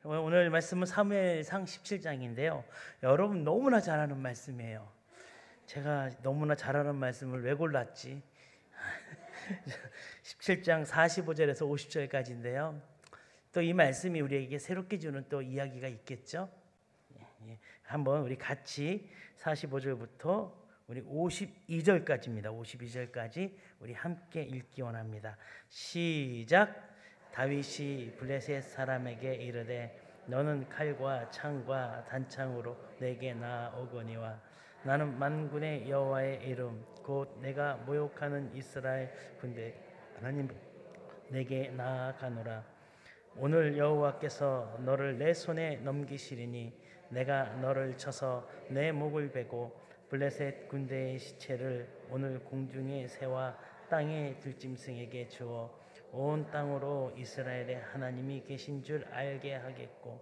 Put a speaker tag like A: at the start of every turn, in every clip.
A: 오늘 말씀은 사무엘상 17장인데요. 여러분 너무나 잘 아는 말씀이에요. 제가 너무나 잘 아는 말씀을 왜 골랐지? 17장 45절에서 50절까지인데요. 또 이 말씀이 우리에게 새롭게 주는 또 이야기가 있겠죠? 한번 우리 같이 45절부터 우리 52절까지입니다. 52절까지 우리 함께 읽기 원합니다. 시작. 다윗이 블레셋 사람에게 이르되 너는 칼과 창과 단창으로 내게 나아오거니와 나는 만군의 여호와의 이름 곧 내가 모욕하는 이스라엘 군대 하나님 내게 나아가노라. 오늘 여호와께서 너를 내 손에 넘기시리니 내가 너를 쳐서 내 목을 베고 블레셋 군대의 시체를 오늘 공중의 새와 땅의 들짐승에게 주어 온 땅으로 이스라엘의 하나님이 계신 줄 알게 하겠고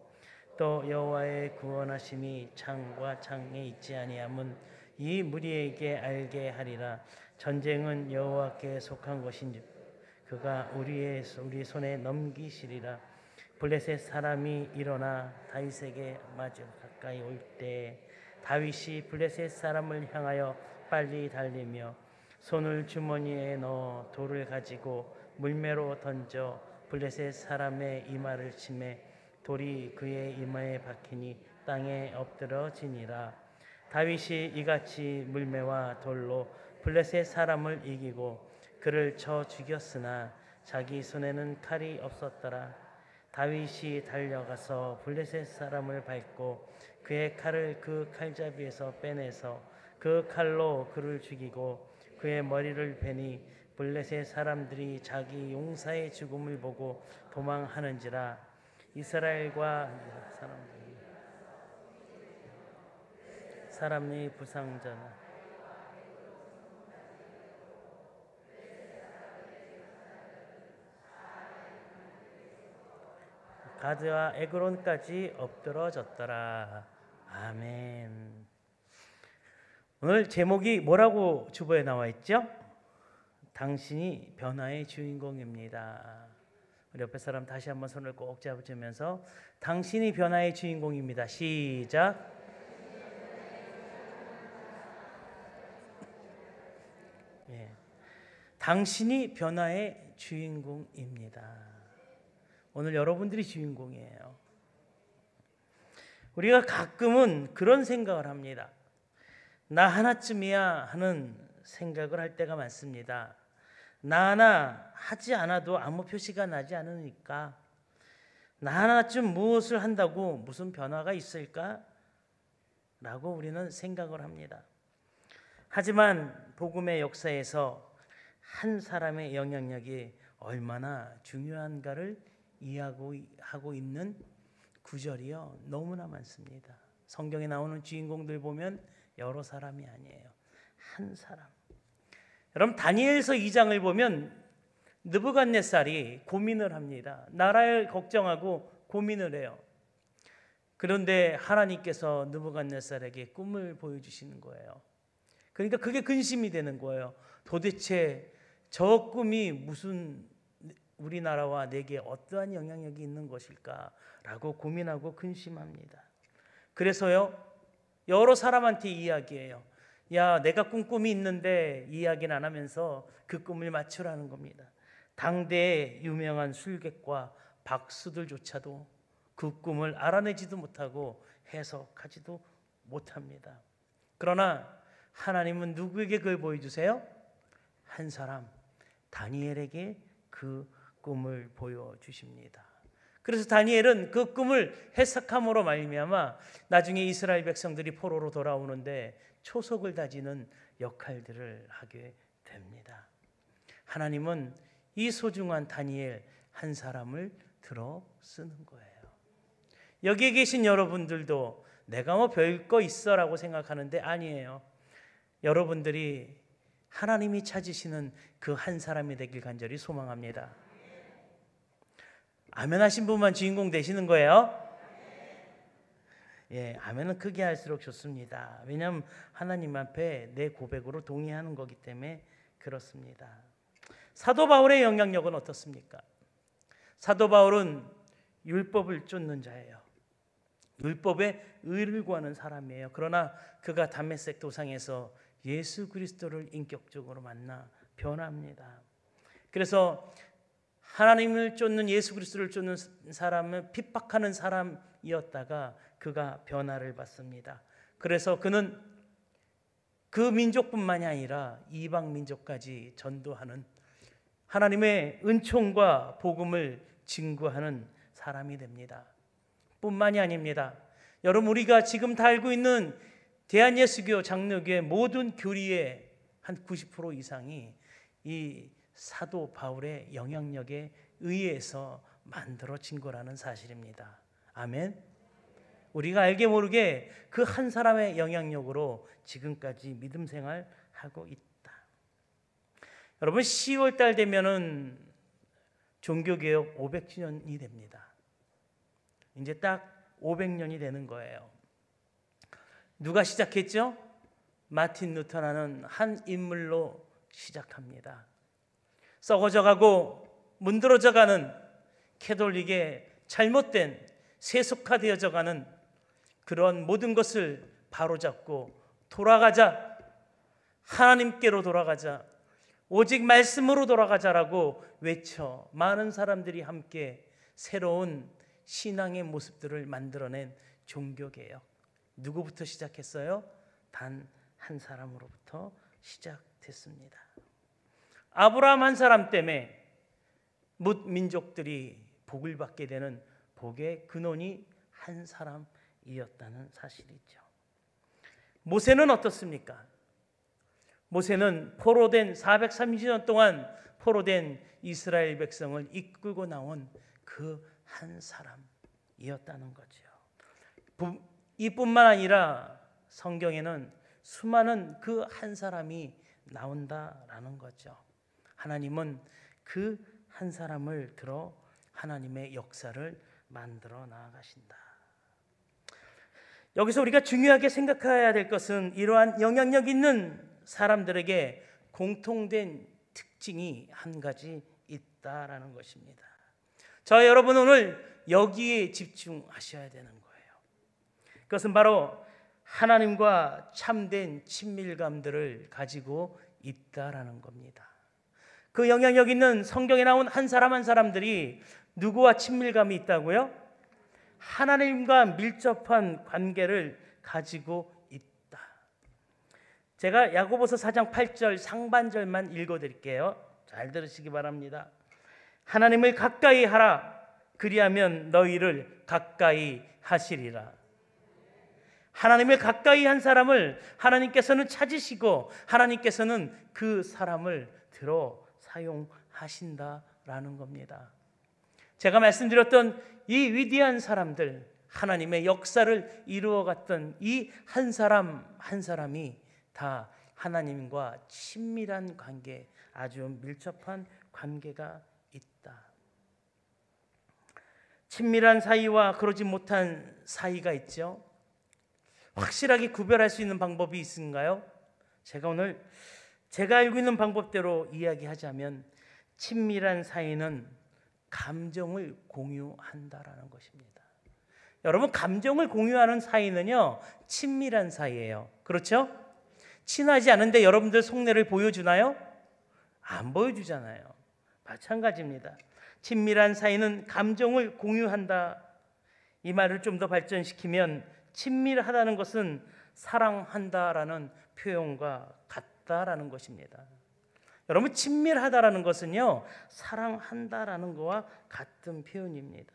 A: 또 여호와의 구원하심이 창과 창에 있지 아니함은 이 무리에게 알게 하리라. 전쟁은 여호와께 속한 것인지 그가 우리 손에 넘기시리라. 블레셋 사람이 일어나 다윗에게 맞아 가까이 올 때 다윗이 블레셋 사람을 향하여 빨리 달리며 손을 주머니에 넣어 돌을 가지고 물매로 던져 블레셋 사람의 이마를 치매 돌이 그의 이마에 박히니 땅에 엎드러지니라. 다윗이 이같이 물매와 돌로 블레셋 사람을 이기고 그를 쳐 죽였으나 자기 손에는 칼이 없었더라. 다윗이 달려가서 블레셋 사람을 밟고 그의 칼을 그 칼잡이에서 빼내서 그 칼로 그를 죽이고 그의 머리를 베니 블레셋 사람들이 자기 용사의 죽음을 보고 도망하는지라. 이스라엘과 사람의 부상전 가드와 에그론까지 엎드러졌더라. 아멘. 오늘 제목이 뭐라고 주보에 나와 있죠? 당신이 변화의 주인공입니다. 우리 옆에 사람 다시 한번 손을 꼭 잡으면서 당신이 변화의 주인공입니다. 시작. 예. 당신이 변화의 주인공입니다. 오늘 여러분들이 주인공이에요. 우리가 가끔은 그런 생각을 합니다. 나 하나쯤이야 하는 생각을 할 때가 많습니다. 나 하나 하지 않아도 아무 표시가 나지 않으니까 나 하나쯤 무엇을 한다고 무슨 변화가 있을까? 라고 우리는 생각을 합니다. 하지만 복음의 역사에서 한 사람의 영향력이 얼마나 중요한가를 이해하고 있는 구절이요 너무나 많습니다. 성경에 나오는 주인공들 보면 여러 사람이 아니에요. 한 사람. 여러분 다니엘서 2장을 보면 느부갓네살이 고민을 합니다. 나라를 걱정하고 고민을 해요. 그런데 하나님께서 느부갓네살에게 꿈을 보여주시는 거예요. 그러니까 그게 근심이 되는 거예요. 도대체 저 꿈이 무슨 우리나라와 내게 어떠한 영향력이 있는 것일까라고 고민하고 근심합니다. 그래서요 여러 사람한테 이야기해요. 야, 내가 꾼 꿈이 있는데 이야기는 안 하면서 그 꿈을 맞추라는 겁니다. 당대의 유명한 술객과 박수들조차도 그 꿈을 알아내지도 못하고 해석하지도 못합니다. 그러나 하나님은 누구에게 그걸 보여주세요? 한 사람, 다니엘에게 그 꿈을 보여주십니다. 그래서 다니엘은 그 꿈을 해석함으로 말미암아 나중에 이스라엘 백성들이 포로로 돌아오는데 초석을 다지는 역할들을 하게 됩니다. 하나님은 이 소중한 다니엘 한 사람을 들어 쓰는 거예요. 여기에 계신 여러분들도 내가 뭐 별거 있어라고 생각하는데 아니에요. 여러분들이 하나님이 찾으시는 그 한 사람이 되길 간절히 소망합니다. 아멘 하신 분만 주인공 되시는 거예요? 아멘은 크게 할수록 좋습니다. 왜냐하면 하나님 앞에 내 고백으로 동의하는 거기 때문에 그렇습니다. 사도 바울의 영향력은 어떻습니까? 사도 바울은 율법을 쫓는 자예요. 율법의 의를 구하는 사람이에요. 그러나 그가 다메섹 도상에서 예수 그리스도를 인격적으로 만나 변합니다. 그래서 하나님을 쫓는, 예수 그리스도를 쫓는 사람을 핍박하는 사람이었다가 그가 변화를 받습니다. 그래서 그는 그 민족뿐만이 아니라 이방 민족까지 전도하는, 하나님의 은총과 복음을 증거하는 사람이 됩니다. 뿐만이 아닙니다. 여러분, 우리가 지금 다 알고 있는 대한예수교 장로교의 모든 교리의 한 90% 이상이 이 사도 바울의 영향력에 의해서 만들어진 거라는 사실입니다. 아멘. 우리가 알게 모르게 그 한 사람의 영향력으로 지금까지 믿음 생활하고 있다. 여러분, 10월 달 되면은 종교개혁 500주년이 됩니다. 이제 딱 500년이 되는 거예요. 누가 시작했죠? 마틴 루터라는 한 인물로 시작합니다. 썩어져가고 문드러져가는 캐톨릭의 잘못된 세속화되어져가는 그런 모든 것을 바로잡고 돌아가자, 하나님께로 돌아가자, 오직 말씀으로 돌아가자라고 외쳐 많은 사람들이 함께 새로운 신앙의 모습들을 만들어낸 종교개혁. 누구부터 시작했어요? 단 한 사람으로부터 시작됐습니다. 아브라함 한 사람 때문에 뭇 민족들이 복을 받게 되는 복의 근원이 한 사람이었다는 사실이죠. 모세는 어떻습니까? 모세는 포로된 430년 동안 포로된 이스라엘 백성을 이끌고 나온 그 한 사람이었다는 거죠. 이뿐만 아니라 성경에는 수많은 그 한 사람이 나온다라는 거죠. 하나님은 그 한 사람을 들어 하나님의 역사를 만들어 나아가신다. 여기서 우리가 중요하게 생각해야 될 것은 이러한 영향력 있는 사람들에게 공통된 특징이 한 가지 있다라는 것입니다. 저 여러분, 오늘 여기에 집중하셔야 되는 거예요. 그것은 바로 하나님과 참된 친밀감들을 가지고 있다라는 겁니다. 그 영향력 있는 성경에 나온 한 사람 한 사람들이 누구와 친밀감이 있다고요? 하나님과 밀접한 관계를 가지고 있다. 제가 야고보서 4장 8절 상반절만 읽어드릴게요. 잘 들으시기 바랍니다. 하나님을 가까이 하라. 그리하면 너희를 가까이 하시리라. 하나님을 가까이 한 사람을 하나님께서는 찾으시고 하나님께서는 그 사람을 들어 사용하신다라는 겁니다. 제가 말씀드렸던 이 위대한 사람들, 하나님의 역사를 이루어갔던 이 한 사람 한 사람이 다 하나님과 친밀한 관계, 아주 밀접한 관계가 있다. 친밀한 사이와 그러지 못한 사이가 있죠. 확실하게 구별할 수 있는 방법이 있은가요? 제가 오늘 제가 알고 있는 방법대로 이야기하자면 친밀한 사이는 감정을 공유한다라는 것입니다. 여러분, 감정을 공유하는 사이는요, 친밀한 사이예요. 그렇죠? 친하지 않은데 여러분들 속내를 보여주나요? 안 보여주잖아요. 마찬가지입니다. 친밀한 사이는 감정을 공유한다. 이 말을 좀 더 발전시키면 친밀하다는 것은 사랑한다라는 표현과 같다라는 것입니다. 여러분, 친밀하다라는 것은요, 사랑한다라는 것과 같은 표현입니다.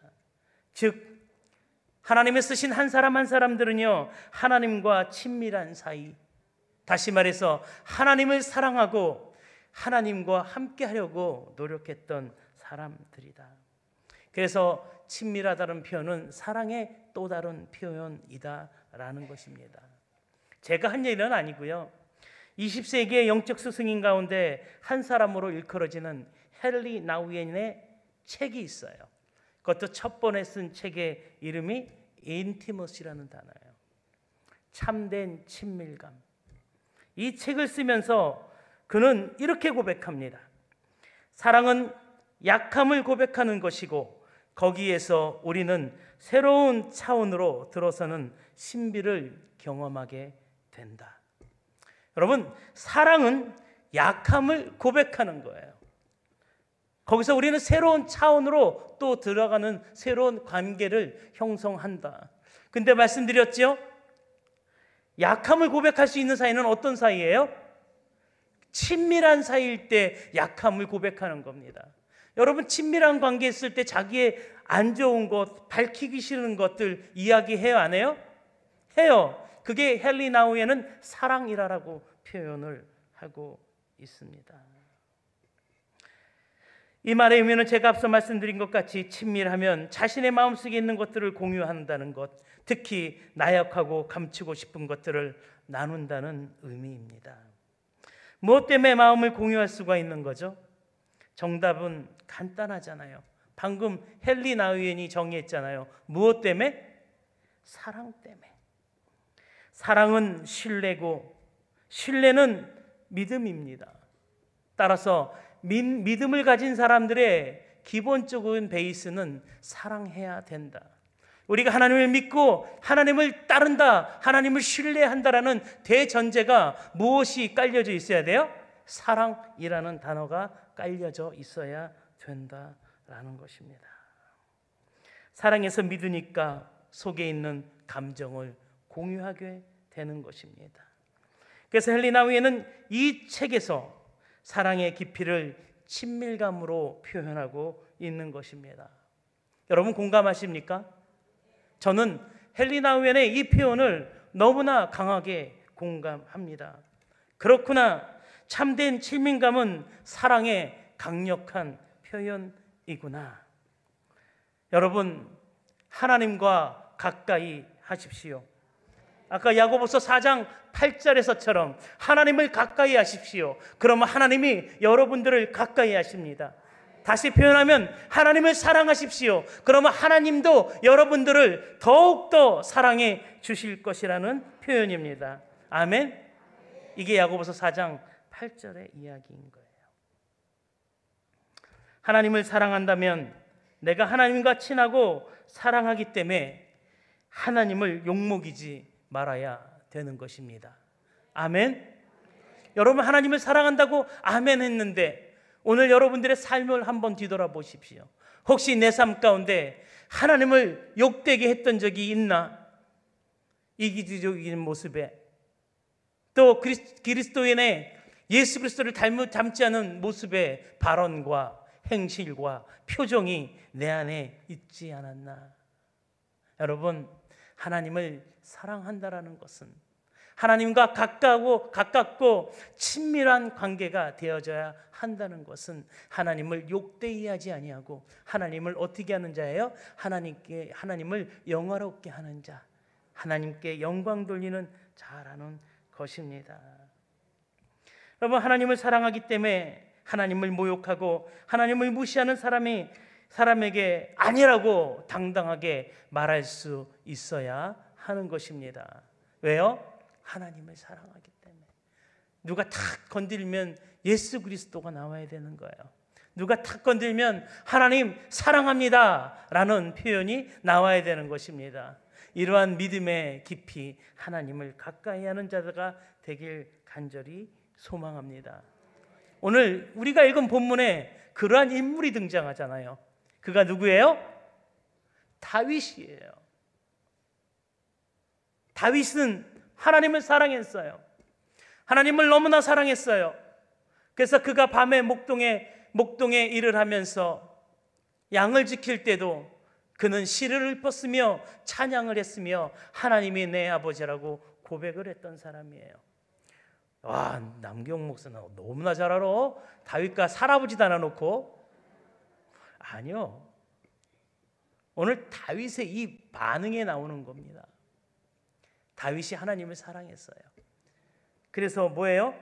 A: 즉, 하나님의 쓰신 한 사람 한 사람들은요, 하나님과 친밀한 사이, 다시 말해서 하나님을 사랑하고 하나님과 함께 하려고 노력했던 사람들이다. 그래서 친밀하다는 표현은 사랑의 또 다른 표현이다라는 것입니다. 제가 한 얘기는 아니고요. 20세기의 영적 스승인 가운데 한 사람으로 일컬어지는 헨리 나우엔의 책이 있어요. 그것도 첫 번에 쓴 책의 이름이 인티머시라는 단어예요. 참된 친밀감. 이 책을 쓰면서 그는 이렇게 고백합니다. 사랑은 약함을 고백하는 것이고 거기에서 우리는 새로운 차원으로 들어서는 신비를 경험하게 된다. 여러분, 사랑은 약함을 고백하는 거예요. 거기서 우리는 새로운 차원으로 또 들어가는 새로운 관계를 형성한다. 근데 말씀드렸죠? 약함을 고백할 수 있는 사이는 어떤 사이예요? 친밀한 사이일 때 약함을 고백하는 겁니다. 여러분, 친밀한 관계 있을 때 자기의 안 좋은 것, 밝히기 싫은 것들 이야기해요, 안 해요? 해요. 그게 헨리 나우에는 사랑이라고 표현을 하고 있습니다. 이 말의 의미는 제가 앞서 말씀드린 것 같이 친밀하면 자신의 마음속에 있는 것들을 공유한다는 것, 특히 나약하고 감추고 싶은 것들을 나눈다는 의미입니다. 무엇 때문에 마음을 공유할 수가 있는 거죠? 정답은 간단하잖아요. 방금 헨리 나우엔이 정의했잖아요. 무엇 때문에? 사랑 때문에. 사랑은 신뢰고 신뢰는 믿음입니다. 따라서 믿음을 가진 사람들의 기본적인 베이스는 사랑해야 된다. 우리가 하나님을 믿고 하나님을 따른다, 하나님을 신뢰한다라는 대전제가 무엇이 깔려져 있어야 돼요? 사랑이라는 단어가 깔려져 있어야 된다라는 것입니다. 사랑해서 믿으니까 속에 있는 감정을 공유하게 되는 것입니다. 그래서 헨리 나우에는 이 책에서 사랑의 깊이를 친밀감으로 표현하고 있는 것입니다. 여러분 공감하십니까? 저는 헨리 나우엔의 이 표현을 너무나 강하게 공감합니다. 그렇구나. 참된 친밀감은 사랑의 강력한 표현이구나. 여러분, 하나님과 가까이 하십시오. 아까 야고보서 4장 8절에서처럼 하나님을 가까이 하십시오. 그러면 하나님이 여러분들을 가까이 하십니다. 다시 표현하면 하나님을 사랑하십시오. 그러면 하나님도 여러분들을 더욱더 사랑해 주실 것이라는 표현입니다. 아멘. 이게 야고보서 4장 8절의 이야기인 거예요. 하나님을 사랑한다면 내가 하나님과 친하고 사랑하기 때문에 하나님을 욕먹이지 말아야 되는 것입니다. 아멘. 여러분, 하나님을 사랑한다고 아멘 했는데 오늘 여러분들의 삶을 한번 뒤돌아보십시오. 혹시 내 삶 가운데 하나님을 욕되게 했던 적이 있나? 이기적인 모습에, 또 그리스도인의 예수 그리스도를 닮지 않은 모습의 발언과 행실과 표정이 내 안에 있지 않았나? 여러분, 하나님을 사랑한다라는 것은 하나님과 가깝고 친밀한 관계가 되어져야 한다는 것은 하나님을 욕되이 하지 아니하고 하나님을 어떻게 하는 자예요? 하나님을 영화롭게 하는 자, 하나님께 영광 돌리는 자라는 것입니다. 여러분, 하나님을 사랑하기 때문에 하나님을 모욕하고 하나님을 무시하는 사람에게 아니라고 당당하게 말할 수 있어야 하는 것입니다. 왜요? 하나님을 사랑하기 때문에. 누가 탁 건들면 예수 그리스도가 나와야 되는 거예요. 누가 탁 건들면 하나님 사랑합니다 라는 표현이 나와야 되는 것입니다. 이러한 믿음의 깊이 하나님을 가까이 하는 자가 되길 간절히 소망합니다. 오늘 우리가 읽은 본문에 그러한 인물이 등장하잖아요. 그가 누구예요? 다윗이에요. 다윗은 하나님을 사랑했어요. 하나님을 너무나 사랑했어요. 그래서 그가 밤에 목동에 일을 하면서 양을 지킬 때도 그는 시를 읊었으며 찬양을 했으며 하나님이 내 아버지라고 고백을 했던 사람이에요. 와, 남경 목사는 너무나 잘 알아. 다윗과 할아버지 달아놓고. 아니요. 오늘 다윗의 이 반응에 나오는 겁니다. 다윗이 하나님을 사랑했어요. 그래서 뭐예요?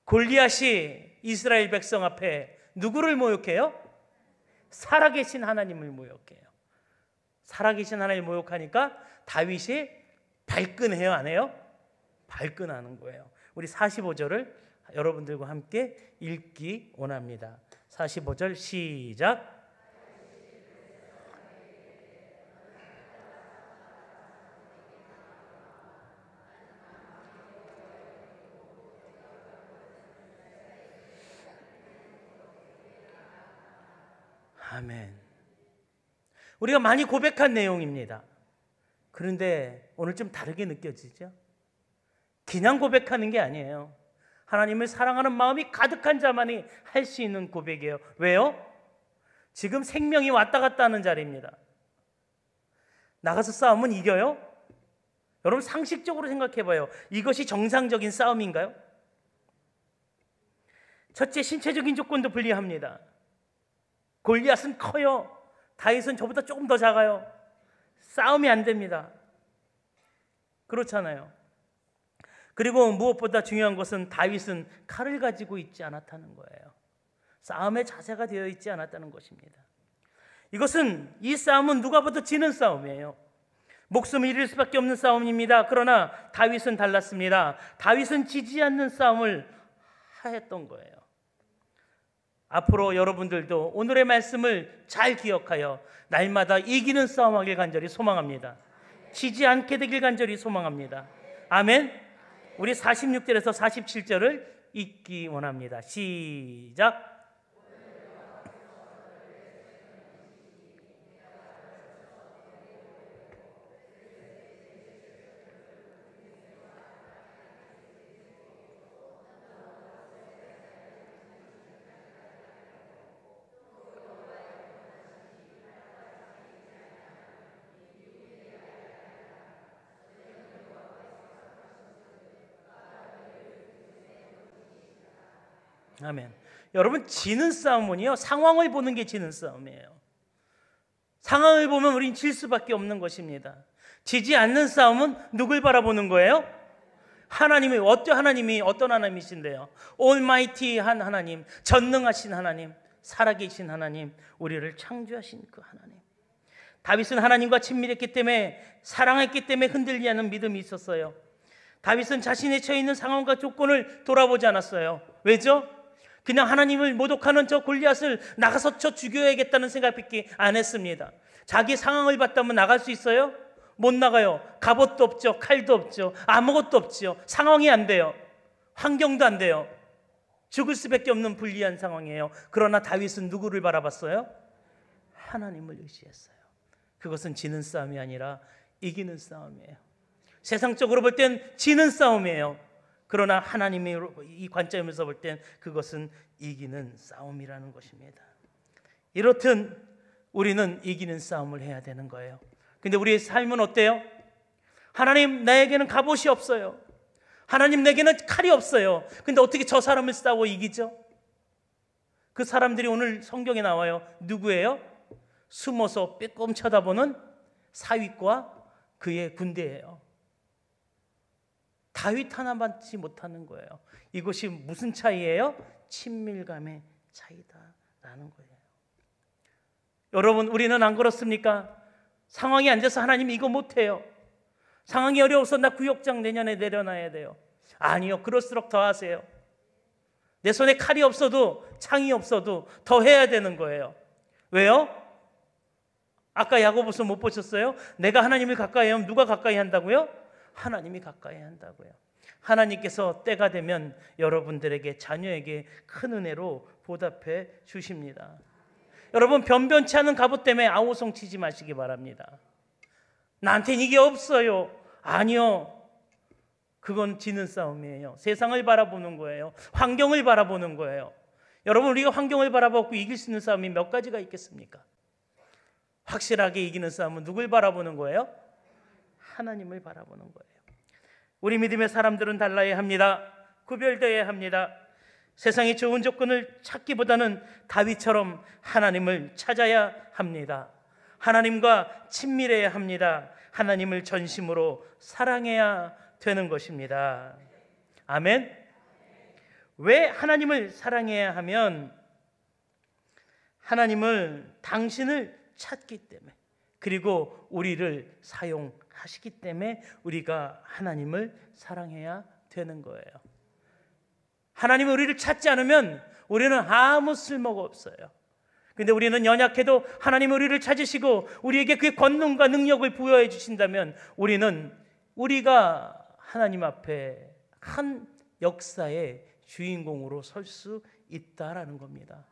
A: 골리앗이 이스라엘 백성 앞에 누구를 모욕해요? 살아계신 하나님을 모욕해요. 살아계신 하나님을 모욕하니까 다윗이 발끈해요, 안 해요? 발끈하는 거예요. 우리 45절을 여러분들과 함께 읽기 원합니다. 45절 시작. 아멘. 우리가 많이 고백한 내용입니다. 그런데 오늘 좀 다르게 느껴지죠? 그냥 고백하는 게 아니에요. 하나님을 사랑하는 마음이 가득한 자만이 할 수 있는 고백이에요. 왜요? 지금 생명이 왔다 갔다 하는 자리입니다. 나가서 싸우면 이겨요? 여러분 상식적으로 생각해 봐요. 이것이 정상적인 싸움인가요? 첫째, 신체적인 조건도 불리합니다. 골리앗은 커요. 다윗은 저보다 조금 더 작아요. 싸움이 안 됩니다. 그렇잖아요. 그리고 무엇보다 중요한 것은 다윗은 칼을 가지고 있지 않았다는 거예요. 싸움의 자세가 되어 있지 않았다는 것입니다. 이 싸움은 누가 봐도 지는 싸움이에요. 목숨을 잃을 수밖에 없는 싸움입니다. 그러나 다윗은 달랐습니다. 다윗은 지지 않는 싸움을 하였던 거예요. 앞으로 여러분들도 오늘의 말씀을 잘 기억하여 날마다 이기는 싸움하길 간절히 소망합니다. 지지 않게 되길 간절히 소망합니다. 아멘. 우리 46절에서 47절을 읽기 원합니다. 시작. 아멘. 여러분, 지는 싸움은요, 상황을 보는 게 지는 싸움이에요. 상황을 보면 우린 질 수밖에 없는 것입니다. 지지 않는 싸움은 누굴 바라보는 거예요? 하나님이, 어떤 하나님이신데요? 올마이티한 하나님, 전능하신 하나님, 살아계신 하나님, 우리를 창조하신 그 하나님. 다윗은 하나님과 친밀했기 때문에, 사랑했기 때문에 흔들리지 않는 믿음이 있었어요. 다윗은 자신의 처해 있는 상황과 조건을 돌아보지 않았어요. 왜죠? 그냥 하나님을 모독하는 저 골리앗을 나가서 쳐 죽여야겠다는 생각밖에 안 했습니다. 자기 상황을 봤다면 나갈 수 있어요? 못 나가요. 갑옷도 없죠. 칼도 없죠. 아무것도 없죠. 상황이 안 돼요. 환경도 안 돼요. 죽을 수밖에 없는 불리한 상황이에요. 그러나 다윗은 누구를 바라봤어요? 하나님을 의지했어요. 그것은 지는 싸움이 아니라 이기는 싸움이에요. 세상적으로 볼 땐 지는 싸움이에요. 그러나 하나님의 이 관점에서 볼 땐 그것은 이기는 싸움이라는 것입니다. 이렇듯 우리는 이기는 싸움을 해야 되는 거예요. 근데 우리의 삶은 어때요? 하나님, 나에게는 갑옷이 없어요. 하나님, 내게는 칼이 없어요. 근데 어떻게 저 사람을 싸워 이기죠? 그 사람들이 오늘 성경에 나와요. 누구예요? 숨어서 빼꼼 쳐다보는 사윗과 그의 군대예요. 다윗 하나 받지 못하는 거예요. 이것이 무슨 차이예요? 친밀감의 차이다라는 거예요. 여러분, 우리는 안 그렇습니까? 상황이 안 돼서 하나님 이거 못해요. 상황이 어려워서 나 구역장 내년에 내려놔야 돼요. 아니요, 그럴수록 더 하세요. 내 손에 칼이 없어도, 창이 없어도 더 해야 되는 거예요. 왜요? 아까 야고보서 못 보셨어요? 내가 하나님을 가까이 하면 누가 가까이 한다고요? 하나님이 가까이 한다고요. 하나님께서 때가 되면 여러분들에게, 자녀에게 큰 은혜로 보답해 주십니다. 여러분, 변변치 않은 갑옷 때문에 아우성 치지 마시기 바랍니다. 나한테는 이게 없어요. 아니요. 그건 지는 싸움이에요. 세상을 바라보는 거예요. 환경을 바라보는 거예요. 여러분, 우리가 환경을 바라보고 이길 수 있는 싸움이 몇 가지가 있겠습니까? 확실하게 이기는 싸움은 누굴 바라보는 거예요? 하나님을 바라보는 거예요. 우리 믿음의 사람들은 달라야 합니다. 구별되어야 합니다. 세상의 좋은 조건을 찾기보다는 다윗처럼 하나님을 찾아야 합니다. 하나님과 친밀해야 합니다. 하나님을 전심으로 사랑해야 되는 것입니다. 아멘. 왜 하나님을 사랑해야 하면 당신을 찾기 때문에, 그리고 우리를 사용하시기 때문에 우리가 하나님을 사랑해야 되는 거예요. 하나님이 우리를 찾지 않으면 우리는 아무 쓸모가 없어요. 근데 우리는 연약해도 하나님이 우리를 찾으시고 우리에게 그의 권능과 능력을 부여해 주신다면 우리가 하나님 앞에 한 역사의 주인공으로 설 수 있다라는 겁니다.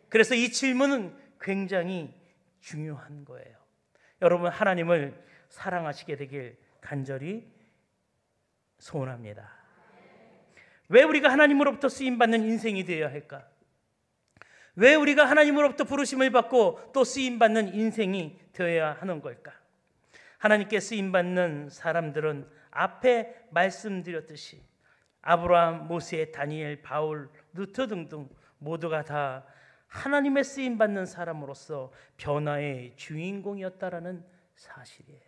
A: 그래서 이 질문은 굉장히 중요한 거예요. 여러분, 하나님을 사랑하시게 되길 간절히 소원합니다. 왜 우리가 하나님으로부터 쓰임받는 인생이 되어야 할까? 왜 우리가 하나님으로부터 부르심을 받고 또 쓰임받는 인생이 되어야 하는 걸까? 하나님께 쓰임받는 사람들은 앞에 말씀드렸듯이 아브라함, 모세, 다니엘, 바울, 루터 등등 모두가 다 하나님의 쓰임받는 사람으로서 변화의 주인공이었다라는 사실이에요.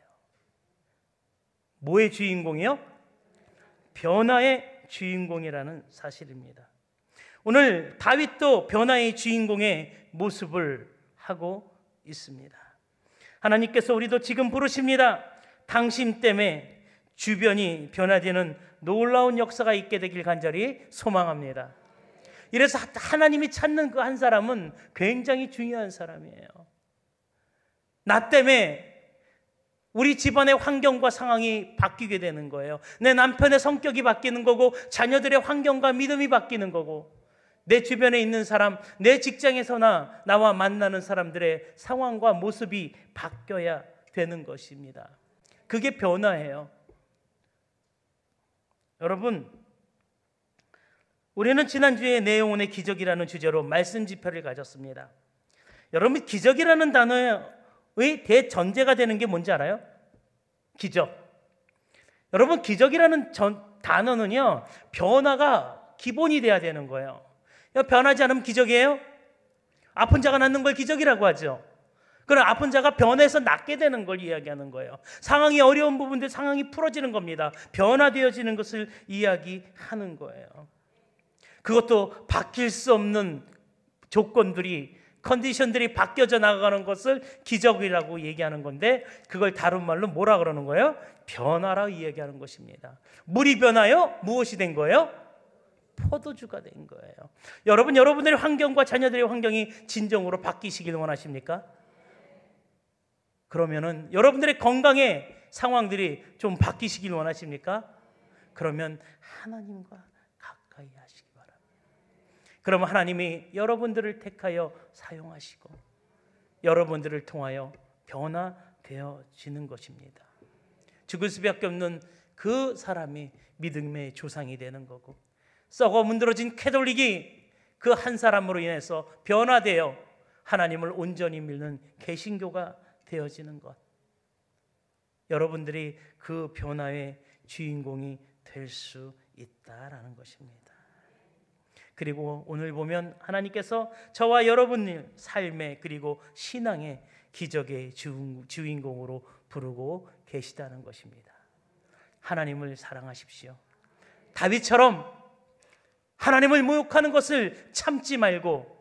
A: 뭐의 주인공이요? 변화의 주인공이라는 사실입니다. 오늘 다윗도 변화의 주인공의 모습을 하고 있습니다. 하나님께서 우리도 지금 부르십니다. 당신 때문에 주변이 변화되는 놀라운 역사가 있게 되길 간절히 소망합니다. 이래서 하나님이 찾는 그 한 사람은 굉장히 중요한 사람이에요. 나 때문에 우리 집안의 환경과 상황이 바뀌게 되는 거예요. 내 남편의 성격이 바뀌는 거고, 자녀들의 환경과 믿음이 바뀌는 거고, 내 주변에 있는 사람, 내 직장에서나 나와 만나는 사람들의 상황과 모습이 바뀌어야 되는 것입니다. 그게 변화예요. 여러분, 우리는 지난주에 내 영혼의 기적이라는 주제로 말씀 집회를 가졌습니다. 여러분, 기적이라는 단어의 대전제가 되는 게 뭔지 알아요? 기적. 여러분, 기적이라는 단어는요, 변화가 기본이 돼야 되는 거예요. 변하지 않으면 기적이에요? 아픈 자가 낫는 걸 기적이라고 하죠. 그럼 아픈 자가 변해서 낫게 되는 걸 이야기하는 거예요. 상황이 어려운 부분들 상황이 풀어지는 겁니다. 변화되어지는 것을 이야기하는 거예요. 그것도 바뀔 수 없는 조건들이, 컨디션들이 바뀌어져 나가는 것을 기적이라고 얘기하는 건데, 그걸 다른 말로 뭐라 그러는 거예요? 변화라고 이야기하는 것입니다. 물이 변하여 무엇이 된 거예요? 포도주가 된 거예요. 여러분, 여러분들의 환경과 자녀들의 환경이 진정으로 바뀌시길 원하십니까? 그러면은 여러분들의 건강의 상황들이 좀 바뀌시길 원하십니까? 그러면 하나님과 가까이 하시기 바랍니다. 그러면 하나님이 여러분들을 택하여 사용하시고 여러분들을 통하여 변화되어지는 것입니다. 죽을 수밖에 없는 그 사람이 믿음의 조상이 되는 거고, 썩어 문드러진 캐톨릭이 그 한 사람으로 인해서 변화되어 하나님을 온전히 믿는 개신교가 되어지는 것, 여러분들이 그 변화의 주인공이 될 수 있다라는 것입니다. 그리고 오늘 보면 하나님께서 저와 여러분의 삶의 그리고 신앙의 기적의 주인공으로 부르고 계시다는 것입니다. 하나님을 사랑하십시오. 다윗처럼 하나님을 모욕하는 것을 참지 말고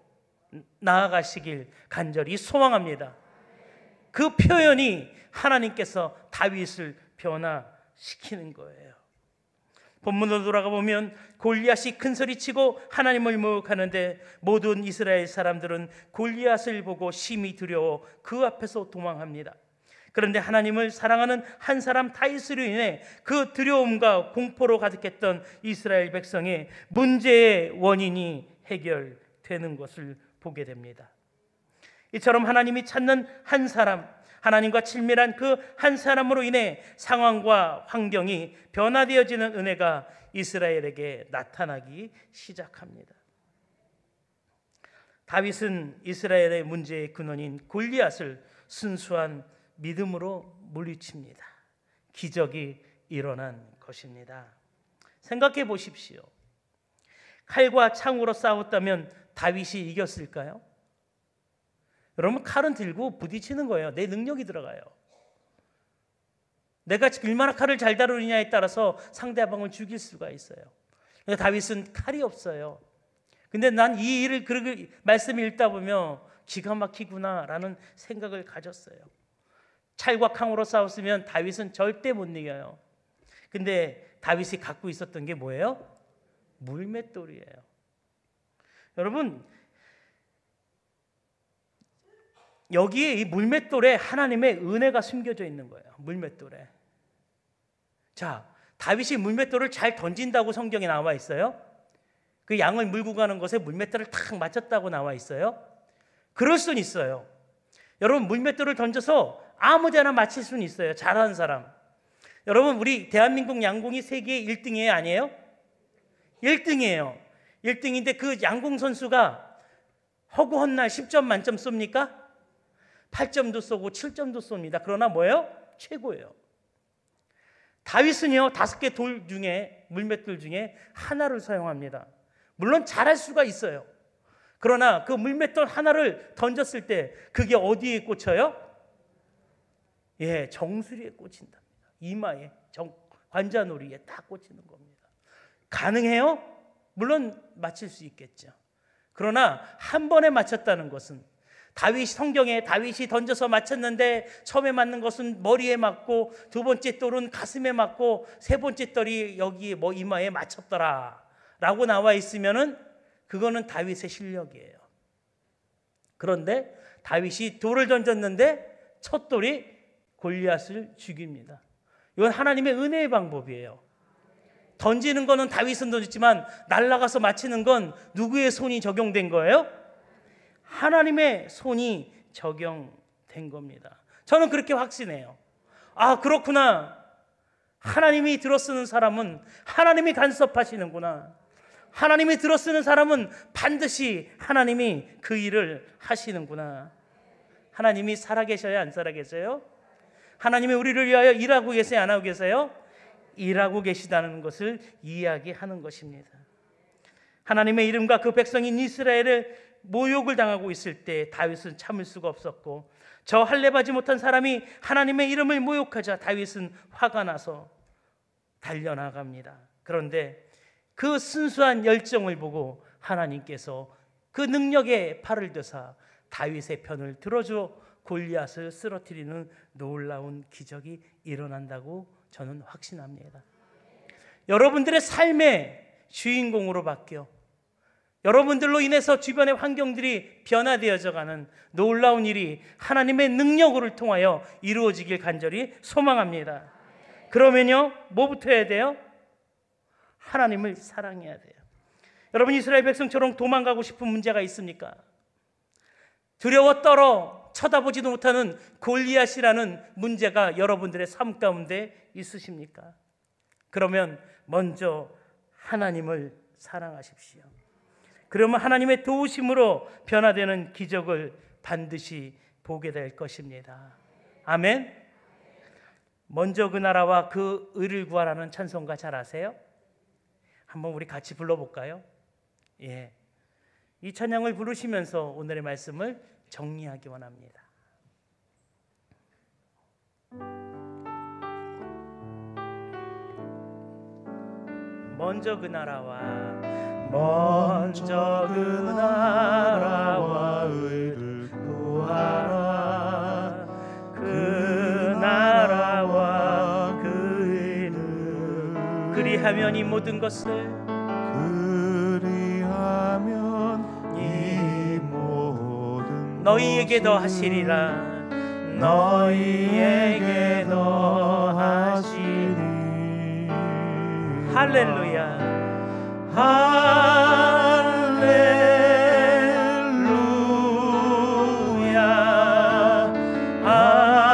A: 나아가시길 간절히 소망합니다. 그 표현이 하나님께서 다윗을 변화시키는 거예요. 본문으로 돌아가 보면 골리앗이 큰 소리치고 하나님을 모욕하는데 모든 이스라엘 사람들은 골리앗을 보고 심히 두려워 그 앞에서 도망합니다. 그런데 하나님을 사랑하는 한 사람 다윗으로 인해 그 두려움과 공포로 가득했던 이스라엘 백성의 문제의 원인이 해결되는 것을 보게 됩니다. 이처럼 하나님이 찾는 한 사람, 하나님과 친밀한 그 한 사람으로 인해 상황과 환경이 변화되어지는 은혜가 이스라엘에게 나타나기 시작합니다. 다윗은 이스라엘의 문제의 근원인 골리앗을 순수한 믿음으로 물리칩니다. 기적이 일어난 것입니다. 생각해 보십시오. 칼과 창으로 싸웠다면 다윗이 이겼을까요? 여러분, 칼은 들고 부딪히는 거예요. 내 능력이 들어가요. 내가 얼마나 칼을 잘 다루느냐에 따라서 상대방을 죽일 수가 있어요. 근데 다윗은 칼이 없어요. 근데 난 이 일을 말씀을 읽다 보면 기가 막히구나라는 생각을 가졌어요. 찰과 강으로 싸웠으면 다윗은 절대 못 이겨요. 근데 다윗이 갖고 있었던 게 뭐예요? 물맷돌이에요. 여러분, 여기에 이 물맷돌에 하나님의 은혜가 숨겨져 있는 거예요. 물맷돌에. 자, 다윗이 물맷돌을 잘 던진다고 성경에 나와 있어요. 그 양을 물고 가는 것에 물맷돌을 탁 맞췄다고 나와 있어요. 그럴 수는 있어요. 여러분, 물맷돌을 던져서 아무 데나 맞힐 수는 있어요. 잘하는 사람. 여러분, 우리 대한민국 양궁이 세계 1등이에요? 아니에요? 1등이에요. 1등인데 그 양궁 선수가 허구한 날 10점 만점 쏩니까? 8점도 쏘고 7점도 쏩니다. 그러나 뭐예요? 최고예요. 다윗은요, 5개 돌 중에, 물맷돌 중에 하나를 사용합니다. 물론 잘할 수가 있어요. 그러나 그 물맷돌 하나를 던졌을 때 그게 어디에 꽂혀요? 예, 정수리에 꽂힌답니다. 이마에, 관자놀이에 딱 꽂히는 겁니다. 가능해요? 물론 맞힐 수 있겠죠. 그러나 한 번에 맞췄다는 것은, 성경에 다윗이 던져서 맞췄는데 처음에 맞는 것은 머리에 맞고, 두 번째 돌은 가슴에 맞고, 세 번째 돌이 여기 이마에 맞췄더라 라고 나와 있으면은 그거는 다윗의 실력이에요. 그런데 다윗이 돌을 던졌는데 첫 돌이 골리앗을 죽입니다. 이건 하나님의 은혜의 방법이에요. 던지는 거는 다윗은 던졌지만 날아가서 맞히는 건 누구의 손이 적용된 거예요? 하나님의 손이 적용된 겁니다. 저는 그렇게 확신해요. 아, 그렇구나. 하나님이 들어쓰는 사람은 하나님이 간섭하시는구나. 하나님이 들어쓰는 사람은 반드시 하나님이 그 일을 하시는구나. 하나님이 살아계셔요? 안 살아계세요? 하나님이 우리를 위하여 일하고 계세요? 안 하고 계세요? 일하고 계시다는 것을 이야기하는 것입니다. 하나님의 이름과 그 백성인 이스라엘을 모욕을 당하고 있을 때 다윗은 참을 수가 없었고, 저 할례받지 못한 사람이 하나님의 이름을 모욕하자 다윗은 화가 나서 달려나갑니다. 그런데 그 순수한 열정을 보고 하나님께서 그 능력에 팔을 드사 다윗의 편을 들어줘 골리앗을 쓰러뜨리는 놀라운 기적이 일어난다고 저는 확신합니다. 여러분들의 삶의 주인공으로 바뀌어 여러분들로 인해서 주변의 환경들이 변화되어져 가는 놀라운 일이 하나님의 능력을 통하여 이루어지길 간절히 소망합니다. 그러면요, 뭐부터 해야 돼요? 하나님을 사랑해야 돼요. 여러분, 이스라엘 백성처럼 도망가고 싶은 문제가 있습니까? 두려워 떨어 쳐다보지도 못하는 골리앗이라는 문제가 여러분들의 삶 가운데 있으십니까? 그러면 먼저 하나님을 사랑하십시오. 그러면 하나님의 도우심으로 변화되는 기적을 반드시 보게 될 것입니다. 아멘. 먼저 그 나라와 그 의를 구하라는 찬송가 잘 아세요? 한번 우리 같이 불러볼까요? 예. 이 찬양을 부르시면서 오늘의 말씀을 정리하기 원합니다. 먼저 그 나라와 의를 구하라. 그 나라와 그 의를 그리하면 이 모든 것을 너희에게 더하시리라. 너희에게 더하시리. 할렐루야. 할렐루야. 할렐루야.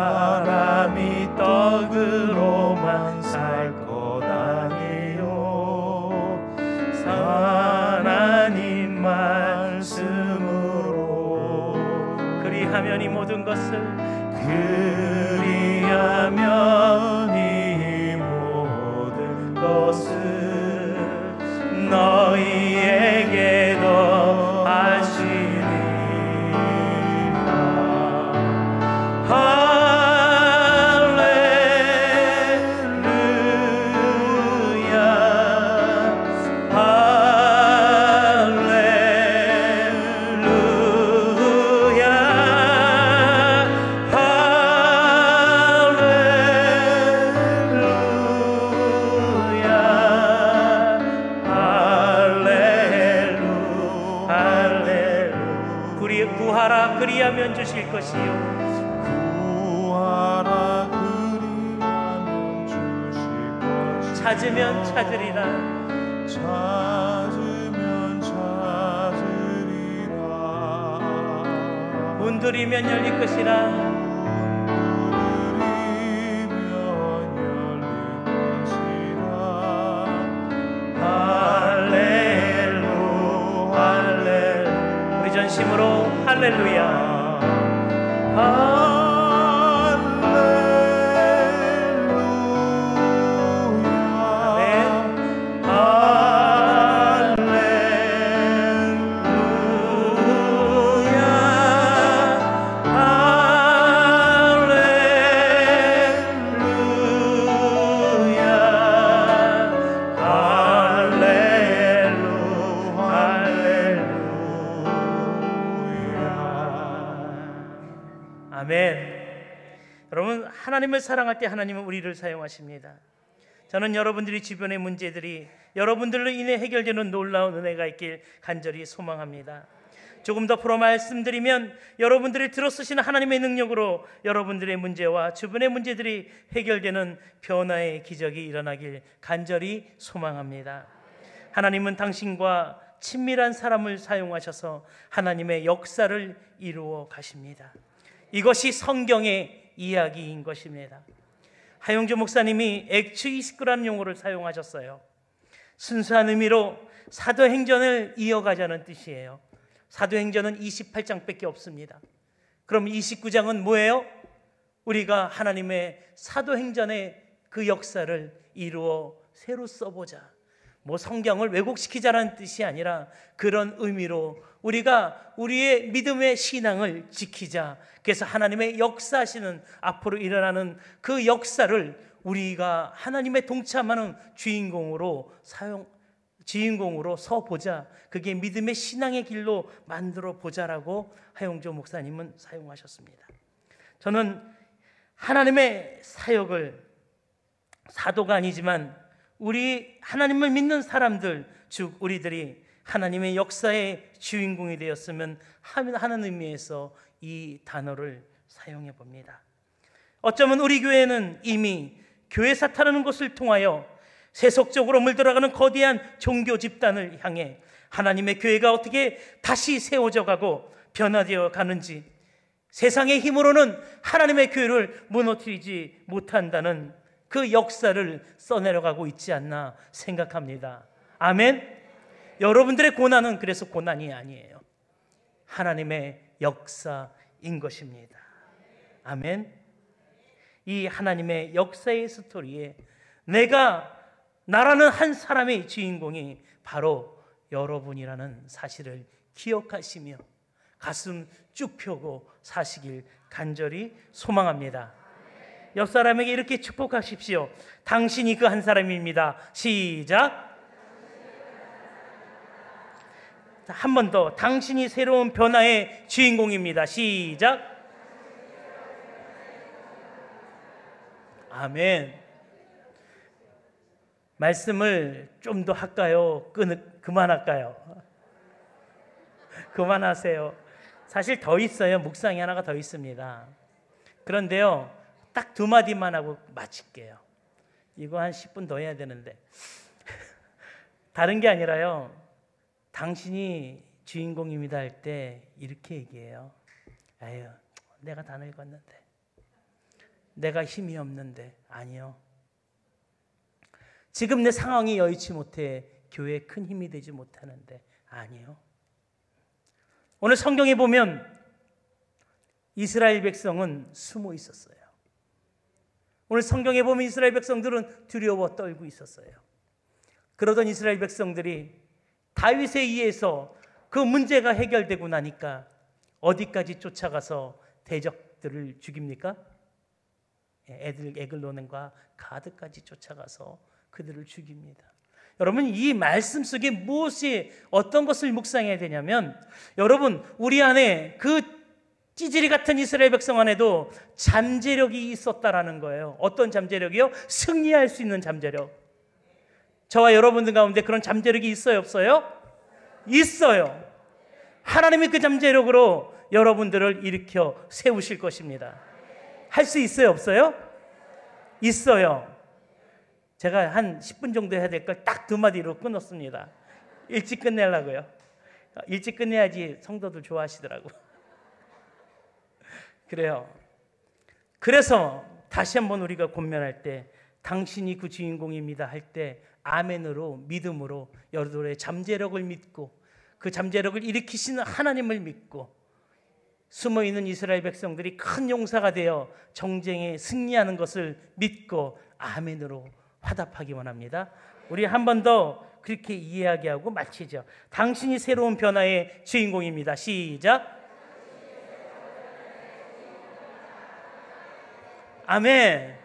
A: 사람이 떡으로만 살 것 아니요 하나님 말씀으로 그리하면 이 모든 것을 너희에게도 찾으면 찾으리라.
B: 찾으면 찾으리라.
A: 문들이면 열릴 것이라. 전심으로 할렐루야. 아멘. 여러분, 하나님을 사랑할 때 하나님은 우리를 사용하십니다. 저는 여러분들이 주변의 문제들이 여러분들로 인해 해결되는 놀라운 은혜가 있길 간절히 소망합니다. 조금 더 풀어 말씀드리면 여러분들이 들어쓰시는 하나님의 능력으로 여러분들의 문제와 주변의 문제들이 해결되는 변화의 기적이 일어나길 간절히 소망합니다. 하나님은 당신과 친밀한 사람을 사용하셔서 하나님의 역사를 이루어 가십니다. 이것이 성경의 이야기인 것입니다. 하용조 목사님이 액추 29라는 용어를 사용하셨어요. 순수한 의미로 사도행전을 이어가자는 뜻이에요. 사도행전은 28장밖에 없습니다. 그럼 29장은 뭐예요? 우리가 하나님의 사도행전의 그 역사를 이루어 새로 써보자. 뭐 성경을 왜곡시키자라는 뜻이 아니라 그런 의미로 우리가 우리의 믿음의 신앙을 지키자. 그래서 하나님의 역사하시는 앞으로 일어나는 그 역사를 우리가 하나님의 동참하는 주인공으로 서보자. 그게 믿음의 신앙의 길로 만들어 보자라고 하용조 목사님은 사용하셨습니다. 저는 하나님의 사역을 사도가 아니지만 우리 하나님을 믿는 사람들, 즉 우리들이 하나님의 역사의 주인공이 되었으면 하는 의미에서 이 단어를 사용해 봅니다. 어쩌면 우리 교회는 이미 교회 사탄하는 것을 통하여 세속적으로 물들어가는 거대한 종교 집단을 향해 하나님의 교회가 어떻게 다시 세워져 가고 변화되어 가는지, 세상의 힘으로는 하나님의 교회를 무너뜨리지 못한다는 그 역사를 써내려가고 있지 않나 생각합니다. 아멘. 여러분들의 고난은 그래서 고난이 아니에요. 하나님의 역사인 것입니다. 아멘. 이 하나님의 역사의 스토리에 나라는 한 사람의 주인공이 바로 여러분이라는 사실을 기억하시며 가슴 쭉 펴고 사시길 간절히 소망합니다. 옆 사람에게 이렇게 축복하십시오. 당신이 그 한 사람입니다. 시작. 한 번 더. 당신이 새로운 변화의 주인공입니다. 시작. 아멘. 말씀을 좀 더 할까요? 그만할까요? 그만하세요. 사실 더 있어요. 묵상이 하나가 더 있습니다. 그런데요, 딱 2마디만 하고 마칠게요. 이거 한 10분 더 해야 되는데. 다른 게 아니라요, 당신이 주인공입니다 할 때 이렇게 얘기해요. 아유, 내가 다 늙었는데, 내가 힘이 없는데. 아니요, 지금 내 상황이 여의치 못해 교회에 큰 힘이 되지 못하는데. 아니요, 오늘 성경에 보면 이스라엘 백성은 숨어 있었어요. 오늘 성경에 보면 이스라엘 백성들은 두려워 떨고 있었어요. 그러던 이스라엘 백성들이 다윗에 의해서 그 문제가 해결되고 나니까 어디까지 쫓아가서 대적들을 죽입니까? 에글론과 가드까지 쫓아가서 그들을 죽입니다. 여러분, 이 말씀 속에 무엇이 어떤 것을 묵상해야 되냐면, 여러분, 우리 안에 그 찌질이 같은 이스라엘 백성 안에도 잠재력이 있었다라는 거예요. 어떤 잠재력이요? 승리할 수 있는 잠재력. 저와 여러분들 가운데 그런 잠재력이 있어요, 없어요? 있어요. 하나님이 그 잠재력으로 여러분들을 일으켜 세우실 것입니다. 할 수 있어요, 없어요? 있어요. 제가 한 10분 정도 해야 될 걸 딱 2마디로 끊었습니다. 일찍 끝내려고요. 일찍 끝내야지 성도들 좋아하시더라고. 그래요. 그래서 다시 한번 우리가 권면할 때 당신이 그 주인공입니다 할 때 아멘으로 믿음으로 여러분의 잠재력을 믿고 그 잠재력을 일으키시는 하나님을 믿고 숨어있는 이스라엘 백성들이 큰 용사가 되어 정쟁에 승리하는 것을 믿고 아멘으로 화답하기 원합니다. 우리 한 번 더 그렇게 이해하게 하고 마치죠. 당신이 새로운 변화의 주인공입니다. 시작. 아멘.